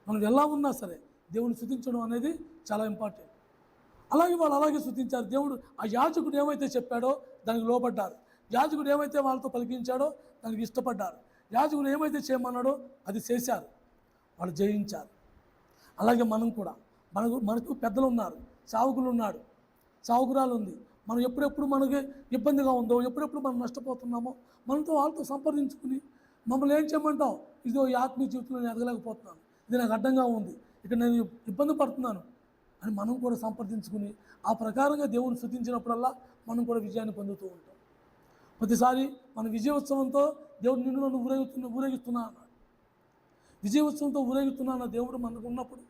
మనం ఎలా ఉన్నా సరే దేవుని స్తుతించడం అనేది చాలా ఇంపార్టెంట్. అలాగే వాళ్ళు అలాగే స్తుతించారు. దేవుడు ఆ యాజకుడు ఏమైతే చెప్పాడో దానికి లోబడ్డారు. యాజకుడు ఏమైతే వాళ్ళతో పలికించాడో దానికి ఇష్టపడ్డారు. యాజకుడు ఏమైతే చేయమన్నాడో అది చేశారు. వాళ్ళు జయించారు. అలాగే మనం కూడా మనకు పెద్దలు ఉన్నారు, సావుకులు ఉన్నాడు, సావుకురాలు ఉంది. మనం ఎప్పుడెప్పుడు మనకి ఇబ్బందిగా ఉందో, ఎప్పుడెప్పుడు మనం నష్టపోతున్నామో మనతో వాళ్ళతో సంప్రదించుకుని మమ్మల్ని ఏం చేయమంటావు, ఇదో ఈ ఆత్మీయ జీవితంలో నేను ఎదగలేకపోతున్నాను, ఇది నాకు అడ్డంగా ఉంది, ఇక్కడ నేను ఇబ్బంది పడుతున్నాను అని మనం కూడా సంప్రదించుకుని ఆ ప్రకారంగా దేవుని స్తుతించినప్పుడల్లా మనం కూడా విజయాన్ని పొందుతూ ఉంటాం. ప్రతిసారి మన విజయోత్సవంతో దేవుడు నిన్ను నన్ను ఊరేగిస్తున్నా అన్నాడు. విజయోత్సవంతో ఊరేగుతున్నా అన్న దేవుడు మనకు ఉన్నప్పుడు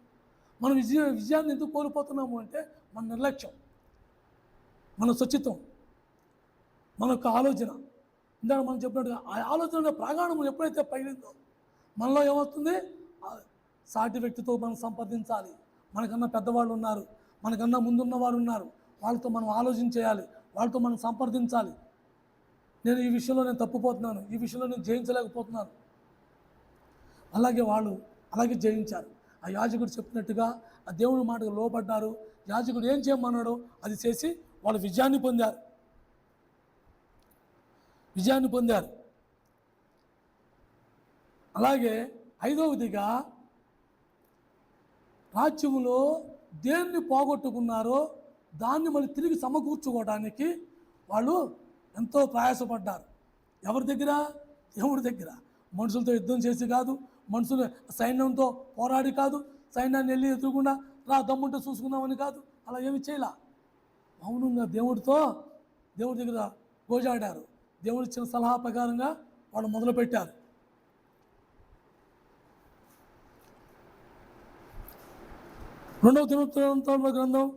మనం విజయాన్ని ఎందుకు కోల్పోతున్నాము అంటే మన నిర్లక్ష్యం, మన స్వచ్ఛతం, మన యొక్క ఆలోచన. ఇందాక మనం చెప్పినట్టుగా ఆ ఆలోచన ప్రాణం ఎప్పుడైతే పగిలిందో మనలో ఏమవుతుంది, సాటి వ్యక్తితో మనం సంప్రదించాలి. మనకన్నా పెద్దవాళ్ళు ఉన్నారు, మనకన్నా ముందున్న వారు ఉన్నారు, వాళ్ళతో మనం ఆలోచన చేయాలి, వాళ్ళతో మనం సంప్రదించాలి. నేను ఈ విషయంలో నేను తప్పుపోతున్నాను, ఈ విషయంలో నేను జయించలేకపోతున్నాను. అలాగే జయించారు. ఆ యాజకుడు చెప్పినట్టుగా ఆ దేవుని మాటకు లోబడ్డారు. యాజకుడు ఏం చేయమన్నాడో అది చేసి వాళ్ళు విజయాన్ని పొందారు. అలాగే ఐదవదిగా రాజ్యంలో దేన్ని పోగొట్టుకున్నారో దాన్ని మళ్ళీ తిరిగి సమకూర్చుకోవడానికి వాళ్ళు ఎంతో ప్రయాసపడ్డారు. ఎవరి దగ్గర? దేవుడి దగ్గర. మనుషులతో యుద్ధం చేసి కాదు, మనుషులు సైన్యంతో పోరాడి కాదు, సైన్యాన్ని వెళ్ళి ఎదురుకుండా దమ్ముంటే చూసుకుందామని కాదు, అలా ఏమి చేయలా. మౌనంగా దేవుడి దగ్గర గోజాడారు. దేవుడు ఇచ్చిన సలహా ప్రకారంగా వాళ్ళు మొదలుపెట్టారు. రెండవ దినవృత్తాంతాల గ్రంథం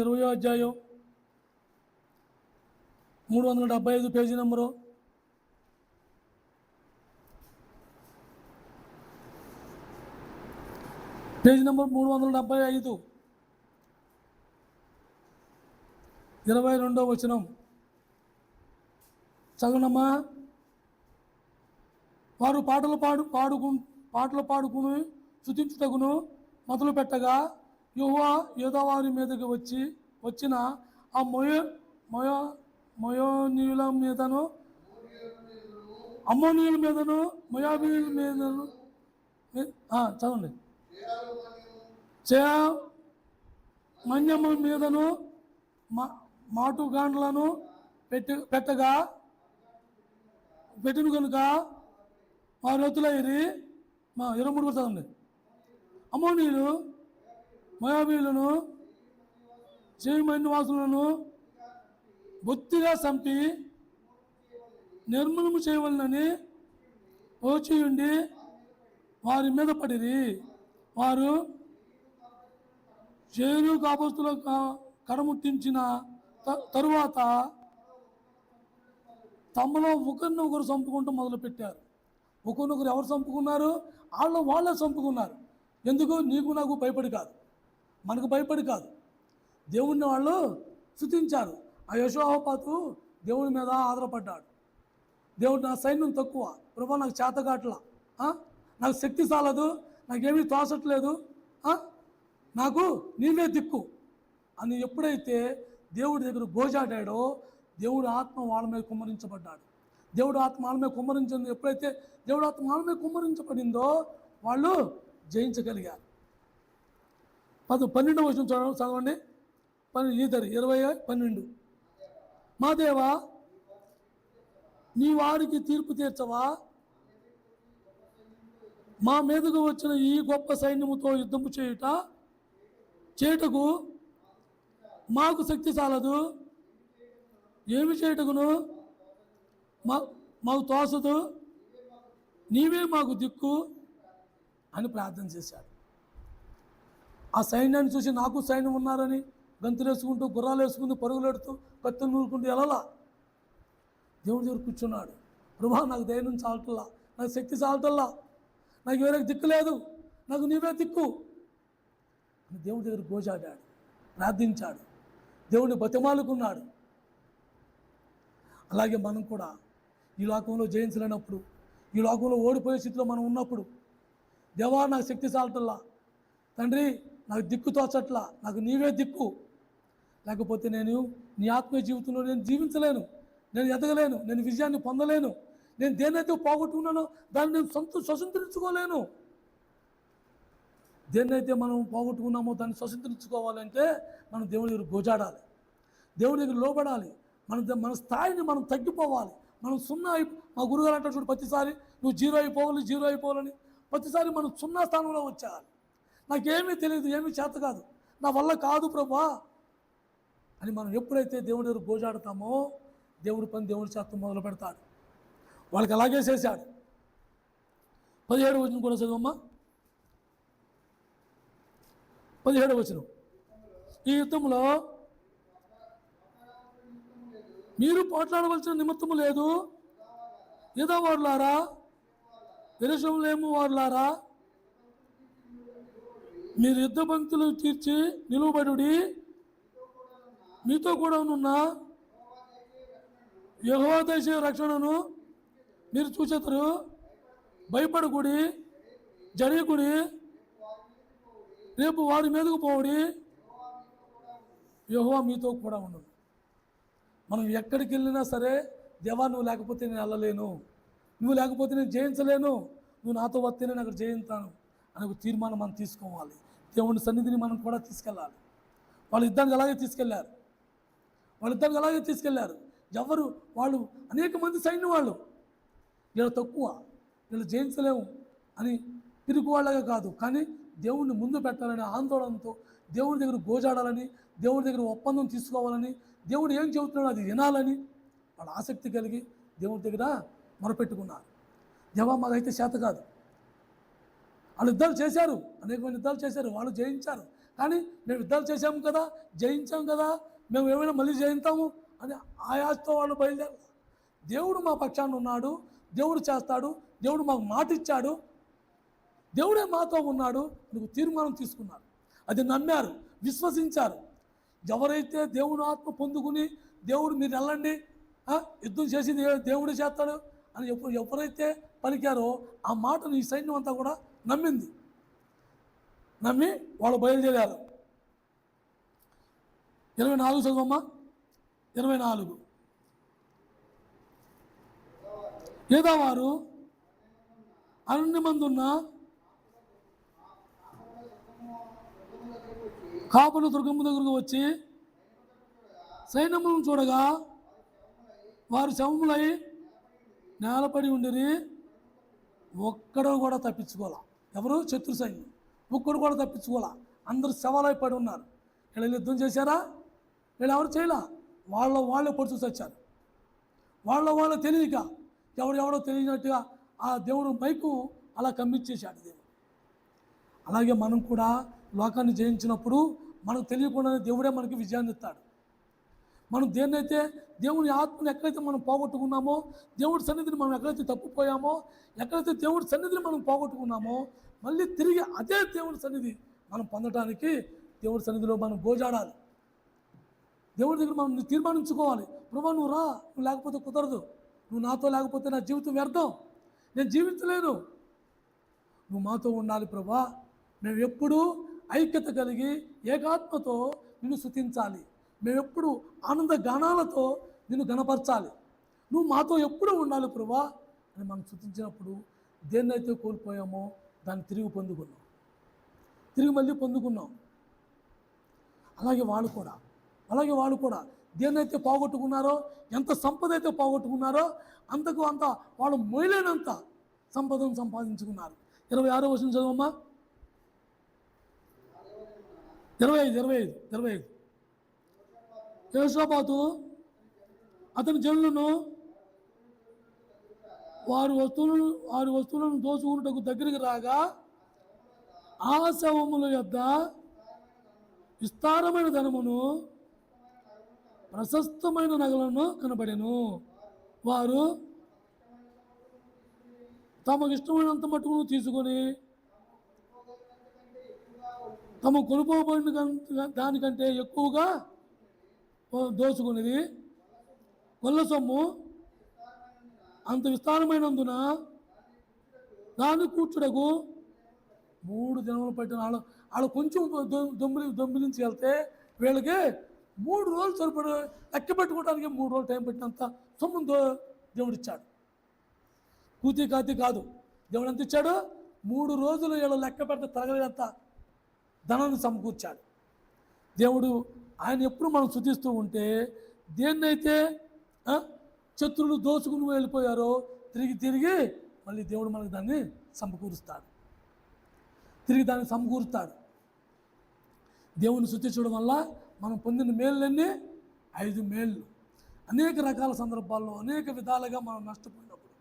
20వ అధ్యాయం 375 పేజీ నెంబరు. పేజీ నెంబర్ 375, 22వ వచనం చదవనమ్మా. వారు పాటలు పాడుకుని స్తుతించుటకును మొదలు పెట్టగా యెహోవా యూదావారి మీదకి వచ్చిన ఆ మోయానీయుల మీదను, అమ్మోనీయుల మీదను, మోయాబీయుల మీదను, చదవండి, మన్యముల మీదను, మాటుగాండ్లను పెట్టిన కనుక వారు రతులైరి 23 చదవండి. అమ్మోనీయులు మోయాబీయులను చేయమైన నివాసులను బొత్తిగా చంపి నిర్మూలన చేయవలనని వచ్చి వారి మీద పడిరి. వారు చేరు కాపుస్తుల కడముట్టించిన తరువాత తమలో ఒకరినొకరు చంపుకుంటూ మొదలుపెట్టారు. ఒకరినొకరు ఎవరు చంపుకున్నారు? వాళ్ళే చంపుకున్నారు. ఎందుకు? నీకు నాకు భయపడి కాదు, మనకు భయపడి కాదు, దేవుణ్ణి వాళ్ళు స్తుతించారు. ఆ యెహోషాపాతు దేవుని మీద ఆధారపడ్డాడు. దేవుడు, నా సైన్యం తక్కువ ప్రభా, నాకు చేతగాట్ల, నాకు శక్తి చాలదు, నాకేమీ తోచట్లేదు, నాకు నీవే దిక్కు అని ఎప్పుడైతే దేవుడి దగ్గర గోజాడాడో దేవుడు ఆత్మ వాళ్ళ మీద కుమ్మరించబడ్డాడు. దేవుడు ఆత్మ వాళ్ళ మీద కుమ్మరించింది. ఎప్పుడైతే దేవుడు ఆత్మ వాళ్ళ మీద కుమ్మరించబడిందో వాళ్ళు జయించగలిగారు. 12వ వచనం చదవండి. 20:12. మా దేవా, నీ వారికి తీర్పు తీర్చవా? మా మీదకు వచ్చిన ఈ గొప్ప సైన్యముతో యుద్ధము చేయుటకు మాకు శక్తి చాలదు. ఏమి చేయుటకును మాకు తోసదు. నీవే మాకు దిక్కు అని ప్రార్థన చేశాడు. ఆ సైన్యాన్ని చూసి నాకు సైన్యం ఉన్నారని గంతులు వేసుకుంటూ, గుర్రాలు వేసుకుంటూ, పరుగులెడుతూ, కత్తులు నూరుకుంటూ ఎలా దేవుడి దగ్గర కూర్చున్నాడు. ప్రభా, నాకు ధైర్యం చాలటల్లా, నాకు శక్తి చాలటల్లా, నాకు వేరే దిక్కు లేదు, నాకు నీవే దిక్కు అని దేవుడి దగ్గర గోజాడాడు, ప్రార్థించాడు, దేవుడిని బతిమాలుకున్నాడు. అలాగే మనం కూడా ఈ లోకంలో జయించలేనప్పుడు, ఈ లోకంలో ఓడిపోయే స్థితిలో మనం ఉన్నప్పుడు, దేవా నాకు శక్తి చాలటల్లా, తండ్రి నాకు దిక్కు తోచట్లా, నాకు నీవే దిక్కు, లేకపోతే నేను నీ ఆత్మీయ జీవితంలో నేను జీవించలేను, నేను ఎదగలేను, నేను విజయాన్ని పొందలేను, నేను దేన్నైతే పోగొట్టుకున్నానో దాన్ని నేను స్వతంత్రించుకోలేను. దేన్నైతే మనం పోగొట్టుకున్నామో దాన్ని స్వతంత్రించుకోవాలంటే మనం దేవుడి దగ్గర గోజాడాలి, దేవుడి దగ్గర లోబడాలి, మన స్థాయిని మనం తగ్గిపోవాలి. మనం మా గురుగారు అంటే చూడు, ప్రతిసారి నువ్వు జీరో అయిపోవాలని ప్రతిసారి మనం 0 స్థానంలో వచ్చేయాలి. నాకేమీ తెలియదు, ఏమీ చేత కాదు, నా వల్ల కాదు ప్రభా అని మనం ఎప్పుడైతే దేవుడి దగ్గర గోజాడతామో దేవుడి పని దేవుడి చేత మొదలు పెడతాడు. వాళ్ళకి అలాగే చేశాడు. 17వ వచనం కూడా చదువమ్మా. 17వ వచనం. ఈ యుద్ధంలో మీరు పోట్లాడవలసిన నిమిత్తము లేదు. యూదా వారులారా, యెరూషలేము వారులారా, మీరు యుద్ధ పంక్తులు తీర్చి నిలువబడుడి. మీతో కూడా ఉన్న యెహోవా దేశ రక్షణను మీరు చూచెదరు. భయపడకుడి, జడియకుడి, రేపు వారి మీదకు పోవుడి, యెహోవా మీతో కూడా ఉండదు. మనం ఎక్కడికి వెళ్ళినా సరే, దేవా నువ్వు లేకపోతే నేను వెళ్ళలేను, నువ్వు లేకపోతే నేను జయించలేను, నువ్వు నాతో వస్తే నేను అక్కడ జయిస్తాను అనే ఒక తీర్మానం మనం తీసుకోవాలి. దేవుని సన్నిధిని మనం కూడా తీసుకెళ్ళాలి. వాళ్ళు యుద్ధానికి అలాగే తీసుకెళ్లారు. వాళ్ళు అనేక మంది సైన్యం, వాళ్ళు వీళ్ళు తక్కువ, వీళ్ళు జయించలేము అని పిరుగు వాళ్ళగా కాదు, కానీ దేవుడిని ముందు పెట్టాలనే ఆందోళనతో, దేవుడి దగ్గర గోజాడాలని, దేవుడి దగ్గర ఒప్పందం తీసుకోవాలని, దేవుడు ఏం చెబుతున్నాడో అది వినాలని వాళ్ళు ఆసక్తి కలిగి దేవుడి దగ్గర మొరపెట్టుకున్నారు. దేవా మాకైతే చేత కాదు. వాళ్ళు యుద్ధాలు చేశారు, అనేకమైన యుద్ధాలు చేశారు, వాళ్ళు జయించారు. కానీ మేము యుద్ధాలు చేశాము కదా, జయించాం కదా, మేము ఏమైనా మళ్ళీ జయిస్తాము అని ఆయాసతో వాళ్ళు బయలుదేరు. దేవుడు మా పక్షాన ఉన్నాడు, దేవుడు చేస్తాడు, దేవుడు మాకు మాట ఇచ్చాడు, దేవుడే మాతో ఉన్నాడు నీకు తీర్మానం తీసుకున్నారు. అది నమ్మారు, విశ్వసించారు. ఎవరైతే దేవుని ఆత్మ పొందుకుని దేవుడు మీరు వెళ్ళండి, యుద్ధం చేసి దేవుడే చేస్తాడు అని ఎవరైతే పలికారో ఆ మాటను ఈ సైన్యం అంతా కూడా నమ్మి వాళ్ళు బయలుదేరారు. 24 చదవమ్మా. 24. యూదా వారు అరణ్యమందున్న కాపుల దుర్గమ్మ దగ్గరకు వచ్చి సైన్యములను చూడగా వారు శవములై నేలపడి ఉండిరి, ఒక్కడు కూడా తప్పించుకోవాలా. ఎవరు? శత్రు సైన్యం. ఒక్కడు కూడా తప్పించుకోవాలా. అందరూ శవాలై పడి ఉన్నారు. వీళ్ళు యుద్ధం చేశారా? వీళ్ళు ఎవరు చేయలా. వాళ్ళే పొడుచు వచ్చారు. వాళ్ళ తెలియక ఎవడో తెలియనట్టుగా ఆ దేవుడు మైకు అలా కమ్మిచ్చేశాడు దేవుడు. అలాగే మనం కూడా లోకాన్ని జయించినప్పుడు మనకు తెలియకుండానే దేవుడే మనకి విజయాన్ని ఇస్తాడు. మనం దేన్నైతే దేవుని ఆత్మను ఎక్కడైతే మనం పోగొట్టుకున్నామో, దేవుడి సన్నిధిని మనం ఎక్కడైతే తప్పిపోయామో, ఎక్కడైతే దేవుడి సన్నిధిని మనం పోగొట్టుకున్నామో, మళ్ళీ తిరిగి అదే దేవుడి సన్నిధి మనం పొందడానికి దేవుడి సన్నిధిలో మనం గోజాడాలి. దేవుడి దగ్గర మనం తీర్మానించుకోవాలి. ప్రభా నువ్వు రా, నువ్వు లేకపోతే కుదరదు, నువ్వు నాతో లేకపోతే నా జీవితం వ్యర్థం, నేను జీవించలేను, నువ్వు మాతో ఉండాలి ప్రభా. మేము ఎప్పుడూ ఐక్యత కలిగి ఏకాత్మతో నిన్ను స్తుతించాలి. మేము ఎప్పుడు ఆనంద గానాలతో నిన్ను గణపరచాలి. నువ్వు మాతో ఎప్పుడూ ఉండాలి ప్రభా అని మనం స్తుతించినప్పుడు దేన్నైతే కోల్పోయామో దాన్ని తిరిగి మళ్ళీ పొందుకున్నాం. అలాగే వాళ్ళు కూడా దేన్నైతే పోగొట్టుకున్నారో, ఎంత సంపద అయితే పోగొట్టుకున్నారో అంత వాళ్ళు మొయలేనంత సంపదను సంపాదించుకున్నారు. 26వ వచనం చదవమ్మా. 25. యెహోషాపాతు అతని జనులను వారి వస్తువులను దోచుకున్నటకు దగ్గరికి రాగా ఆ శవముల యొద్ద విస్తారమైన ధనమును ప్రశస్తమైన నగలను కనబడెను. వారు తమకు ఇష్టమైనంత మట్టుకును తీసుకొని తమ కొనుక్కోబడిన దానికంటే ఎక్కువగా దోచుకునేది. కొల్ల సొమ్ము అంత విస్తారమైనందున దాన్ని కూర్చుటకు 3 దినములు పట్టిన వాళ్ళు కొంచెం దొంగిలించి వెళ్తే వీళ్ళకి 3 రోజులు సరిపడి లెక్క పెట్టుకోవడానికి 3 రోజులు టైం పెట్టినంత సొమ్ముతో దేవుడు ఇచ్చాడు. కూతి కాతి కాదు. దేవుడు ఎంత ఇచ్చాడు? 3 రోజులు వీళ్ళు లెక్క పెడితే తరగలేంత ధనాన్ని సమకూర్చాడు దేవుడు. ఆయన ఎప్పుడు మనం స్తుతిస్తూ ఉంటే దేన్నైతే శత్రువులు దోచుకుని వెళ్ళిపోయారో తిరిగి మళ్ళీ దేవుడు మనకు దాన్ని సమకూరుస్తాడు. దేవుని స్తుతించడం వల్ల మనం పొందిన మేళ్ళన్నీ 5 మేళ్ళు. అనేక రకాల సందర్భాల్లో అనేక విధాలుగా మనం నష్టపోయినప్పుడు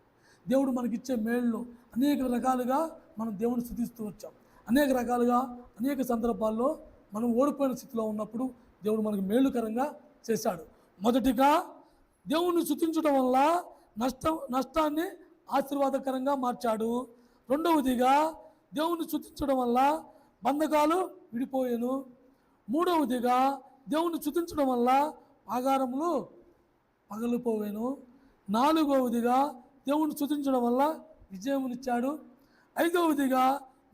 దేవుడు మనకిచ్చే మేళ్ళు అనేక రకాలుగా మనం దేవుని స్తుతిస్తూ వచ్చాం. అనేక రకాలుగా అనేక సందర్భాల్లో మనం ఓడిపోయిన స్థితిలో ఉన్నప్పుడు దేవుడు మనకు మేలుకరంగా చేశాడు. మొదటిగా దేవుణ్ణి స్తుతించడం వల్ల నష్టాన్ని ఆశీర్వాదకరంగా మార్చాడు. రెండవదిగా దేవుణ్ణి స్తుతించడం వల్ల బంధకాలు విడిపోయాను. మూడవదిగా దేవుణ్ణి స్తుతించడం వల్ల ఆగారములు పగలిపోయాను. నాలుగవదిగా దేవుణ్ణి స్తుతించడం వల్ల విజయమునిచ్చాడు. ఐదవదిగా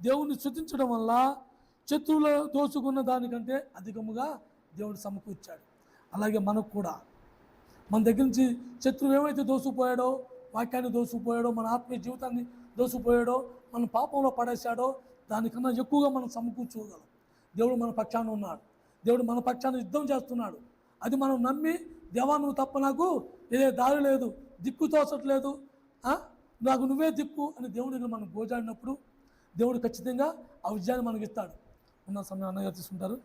దేవుణ్ణి స్తుతించడం వల్ల శత్రువులు దోచుకున్న దానికంటే అధికముగా దేవుడు సమకూర్చాడు. అలాగే మనకు కూడా మన దగ్గర నుంచి శత్రువు ఏమైతే దోసుకుపోయాడో, వాక్యాన్ని దోసుకుపోయాడో, మన ఆత్మీయ జీవితాన్ని దోసుకుపోయాడో, మన పాపంలో పడేశాడో దానికన్నా ఎక్కువగా మనం సమకూర్చోగలం. దేవుడు మన పక్షాన ఉన్నాడు. దేవుడు మన పక్షాన యుద్ధం చేస్తున్నాడు. అది మనం నమ్మి దేవా నువ్వు తప్ప నాకు ఏ దారి లేదు, దిక్కు తోచట్లేదు, నాకు నువ్వే దిక్కు అని దేవుడి దగ్గర మనం గోజాడినప్పుడు దేవుడు ఖచ్చితంగా ఆ విజయాన్ని మనకి ఇస్తాడు. ఉన్న సమయం అన్నగా తీసుకుంటారు.